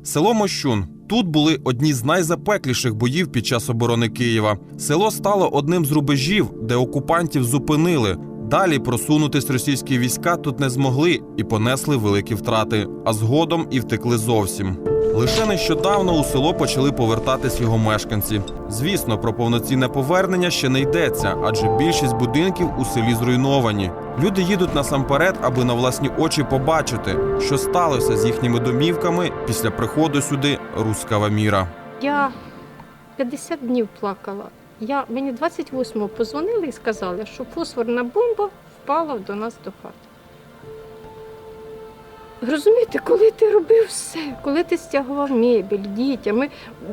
Село Мощун. Тут були одні з найзапекліших боїв під час оборони Києва. Село стало одним з рубежів, де окупантів зупинили. Далі просунутись російські війська тут не змогли і понесли великі втрати, а згодом і втекли зовсім. Лише нещодавно у село почали повертатись його мешканці. Звісно, про повноцінне повернення ще не йдеться, адже більшість будинків у селі зруйновані. Люди їдуть насамперед, аби на власні очі побачити, що сталося з їхніми домівками після приходу сюди руського міра. Я 50 днів плакала. Мені 28-го подзвонили і сказали, що фосфорна бомба впала до нас до хати. Розумієте, коли ти робив все, коли ти стягував мебель дітям, ми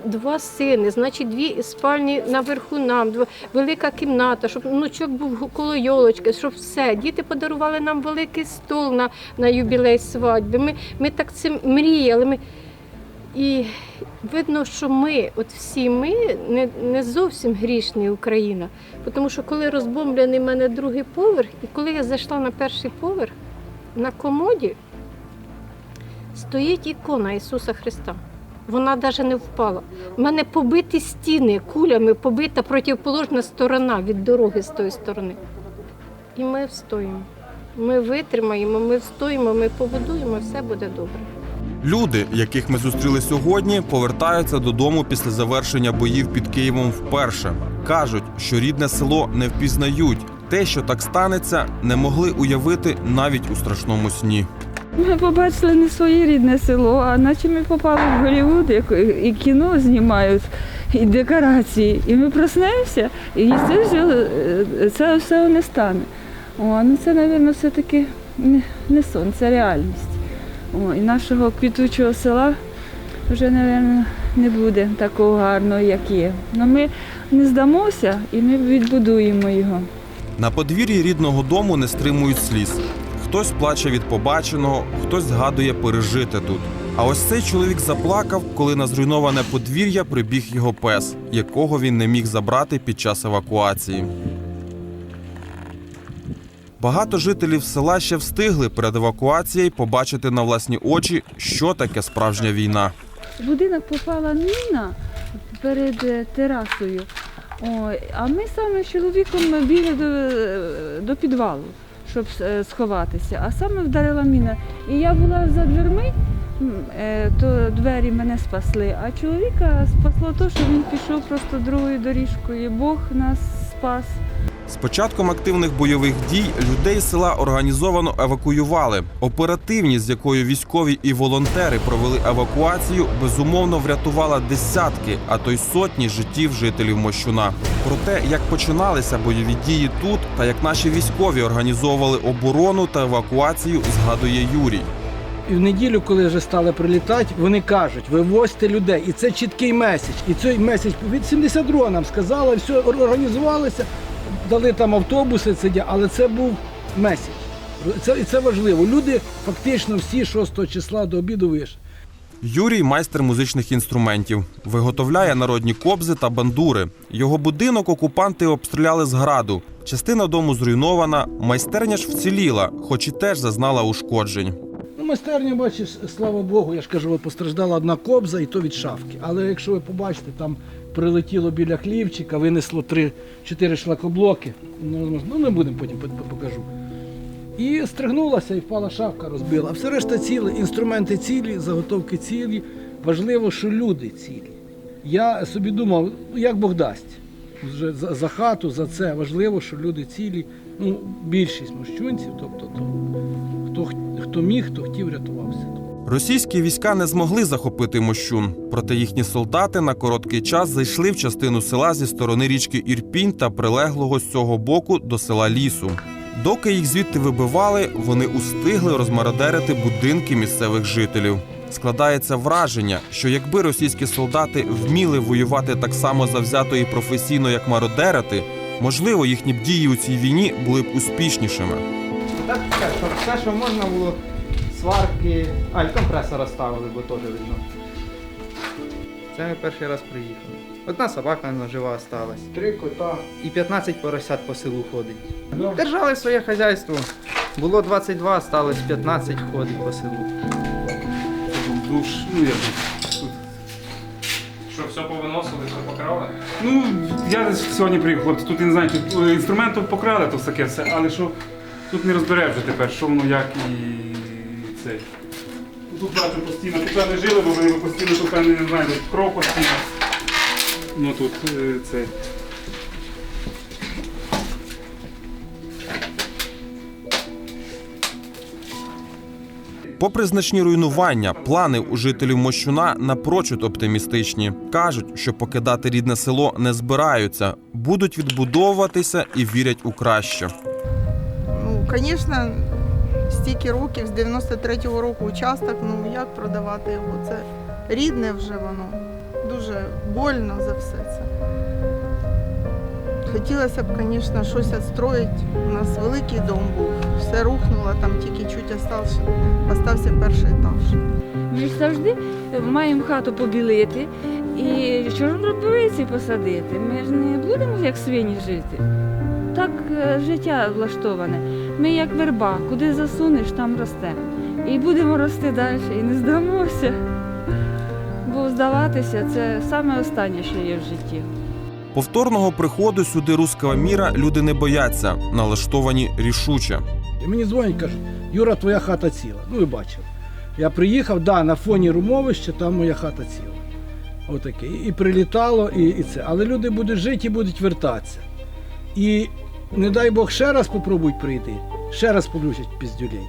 2 сини, значить 2 спальні наверху нам, велика кімната, щоб внучок був коло йолочки, щоб все. Діти подарували нам великий стол на юбілей свадьби. Ми так цим мріяли. І видно, що всі ми не зовсім грішна Україна. Тому що коли розбомблений в мене 2-й поверх, і коли я зайшла на 1-й поверх, на комоді стоїть ікона Ісуса Христа. Вона навіть не впала. У мене побиті стіни, кулями побита противоположна сторона від дороги з тої сторони. І ми встоїмо. Ми витримаємо, ми встоїмо, ми побудуємо, все буде добре. Люди, яких ми зустріли сьогодні, повертаються додому після завершення боїв під Києвом вперше. Кажуть, що рідне село не впізнають. Те, що так станеться, не могли уявити навіть у страшному сні. Ми побачили не своє рідне село, а наче ми попали в Голлівуд, і кіно знімають, і декорації. І ми проснемося, і це все не стане. Це, мабуть, все-таки не сон, це реальність. І нашого квітучого села вже, мабуть, не буде такого гарного, як є. Але ми не здамося і ми відбудуємо його. На подвір'ї рідного дому не стримують сліз. Хтось плаче від побаченого, хтось згадує пережити тут. А ось цей чоловік заплакав, коли на зруйноване подвір'я прибіг його пес, якого він не міг забрати під час евакуації. Багато жителів села ще встигли перед евакуацією побачити на власні очі, що таке справжня війна. В будинок попала міна перед терасою, а ми саме з чоловіком бігли до підвалу, щоб сховатися, а саме вдарила міна. І я була за дверми, то двері мене спасли, а чоловіка спасло те, що він пішов просто другою доріжкою, Бог нас спас. З початком активних бойових дій людей з села організовано евакуювали. Оперативність, з якою військові і волонтери провели евакуацію, безумовно врятувала десятки, а то й сотні життів жителів Мощуна. Про те, як починалися бойові дії тут та як наші військові організовували оборону та евакуацію, згадує Юрій. І в неділю, коли вже стали прилітати, вони кажуть, вивозьте людей. І це чіткий меседж. І цей меседж від 72 нам сказали, все, організувалися, дали там автобуси, але це був меседж. І це важливо. Люди фактично всі 6 числа до обіду вийшли. Юрій – майстер музичних інструментів. Виготовляє народні кобзи та бандури. Його будинок окупанти обстріляли з граду. Частина дому зруйнована, майстерня ж вціліла, хоч і теж зазнала ушкоджень. Майстерня, бачиш, слава Богу, я ж кажу, постраждала одна кобза, і то від шафки. Але якщо ви побачите, там прилетіло біля хлівчика, винесло 3-4 шлакоблоки. Не будемо, потім покажу. І стригнулася, і впала шафка, розбила. А все решта ціле, інструменти цілі, заготовки цілі. Важливо, що люди цілі. Я собі думав, як Бог дасть. Вже за хату, за це важливо, що люди цілі. Більшість мощунців, тобто хто міг, хто хотів, рятувався. Російські війська не змогли захопити Мощун, проте їхні солдати на короткий час зайшли в частину села зі сторони річки Ірпінь та прилеглого з цього боку до села Лісу. Доки їх звідти вибивали, вони устигли розмародерити будинки місцевих жителів. Складається враження, що якби російські солдати вміли воювати так само завзято і професійно, як мародерити, можливо, їхні б дії у цій війні були б успішнішими. Так, все, що можна було, сварки, і компресора ставили, бо теж видно. Це ми перший раз приїхали. Одна собака жива осталась. 3 кота. І 15 поросят по селу ходить. Держали своє хазяйство. Було 22, осталось 15 ходить по селу. вздовж, ну як тут. Що, все повиносили, все покрали? Ну, я сьогодні приїхав, хлопці, тут я не знаю, тут інструменту покрали, то таке все, але що тут не розбереш вже тепер, що воно як і цей. Тут бачу постійно, тут певне жили, бо вони постійно, тут певне, не знаю, тут кров постійно. Ну тут цей. Попри значні руйнування, плани у жителів Мощуна напрочуд оптимістичні. Кажуть, що покидати рідне село не збираються, будуть відбудовуватися і вірять у краще. Ну, звісно, стільки років, з 93-го року участок, ну як продавати його? Це рідне вже воно. Дуже больно за все це. Хотілося б, звісно, щось відстроїти. У нас великий дом був, все рухнуло, там тільки чуть остався перший етаж. Ми ж завжди маємо хату побілити і чорнобривці посадити. Ми ж не будемо як свині жити. Так життя влаштоване. Ми як верба, куди засунеш, там ростемо. І будемо рости далі, і не здамося. Бо здаватися – це саме останнє, що є в житті. Повторного приходу сюди руського міра люди не бояться, налаштовані рішуче. І мені дзвонять, кажуть, Юра, твоя хата ціла. Ну, ви бачили. Я приїхав, да, на фоні румовища, там моя хата ціла. Отаке. І прилітало, і це. Але люди будуть жити і будуть вертатися. І не дай Бог ще раз попробують прийти, ще раз получать піздюлей.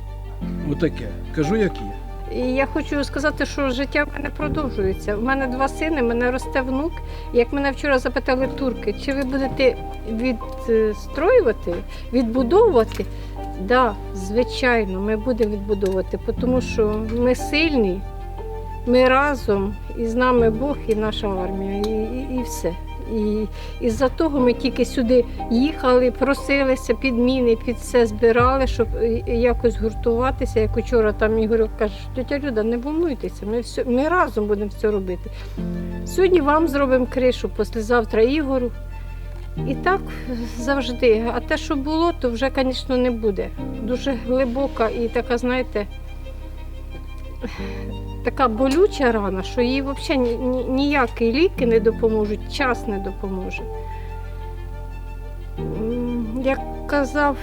Отаке. Кажу, як є. І я хочу сказати, що життя в мене продовжується. У мене 2 сини, в мене росте внук. Як мене вчора запитали турки, чи ви будете відстроювати, відбудовувати? Так, да, звичайно, ми будемо відбудовувати, тому що ми сильні, ми разом, і з нами Бог, і наша армія, і все. І з-за того ми тільки сюди їхали, просилися, підміни, під все збирали, щоб якось гуртуватися. Як вчора там Ігор каже, тетя Люда, не волнуйтеся, ми разом будемо все робити. Сьогодні вам зробимо кришу, післязавтра Ігору. І так завжди. А те, що було, то вже, звісно, не буде. Дуже глибока і така, знаєте, така болюча рана, що їй взагалі ніякі ліки не допоможуть, час не допоможе. Як казав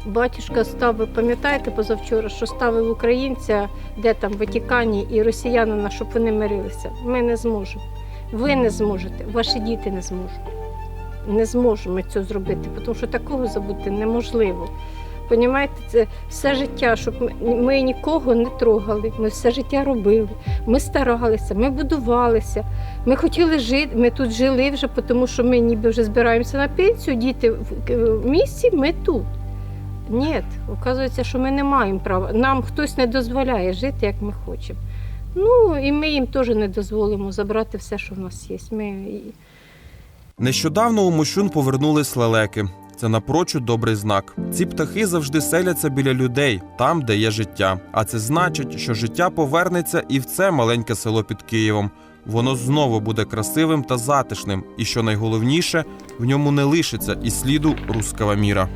батюшка, ставив, пам'ятаєте, позавчора, що ставив українця, де там, в Ватикані, і росіянина, щоб вони мирилися. Ми не зможемо. Ви не зможете, ваші діти не зможуть. Не зможемо цього зробити, тому що такого забути неможливо. Понімаєте, це все життя, щоб ми нікого не трогали, ми все життя робили, ми старалися, ми будувалися, ми хотіли жити, ми тут жили вже, тому що ми ніби вже збираємося на пенсію, діти в місті, ми тут. Ні, оказується, що ми не маємо права, нам хтось не дозволяє жити, як ми хочемо. Ну, і ми їм теж не дозволимо забрати все, що в нас є. Нещодавно у Мощун повернулись лелеки. Це напрочуд добрий знак. Ці птахи завжди селяться біля людей, там, де є життя. А це значить, що життя повернеться і в це маленьке село під Києвом. Воно знову буде красивим та затишним. І що найголовніше, в ньому не лишиться і сліду руського міра.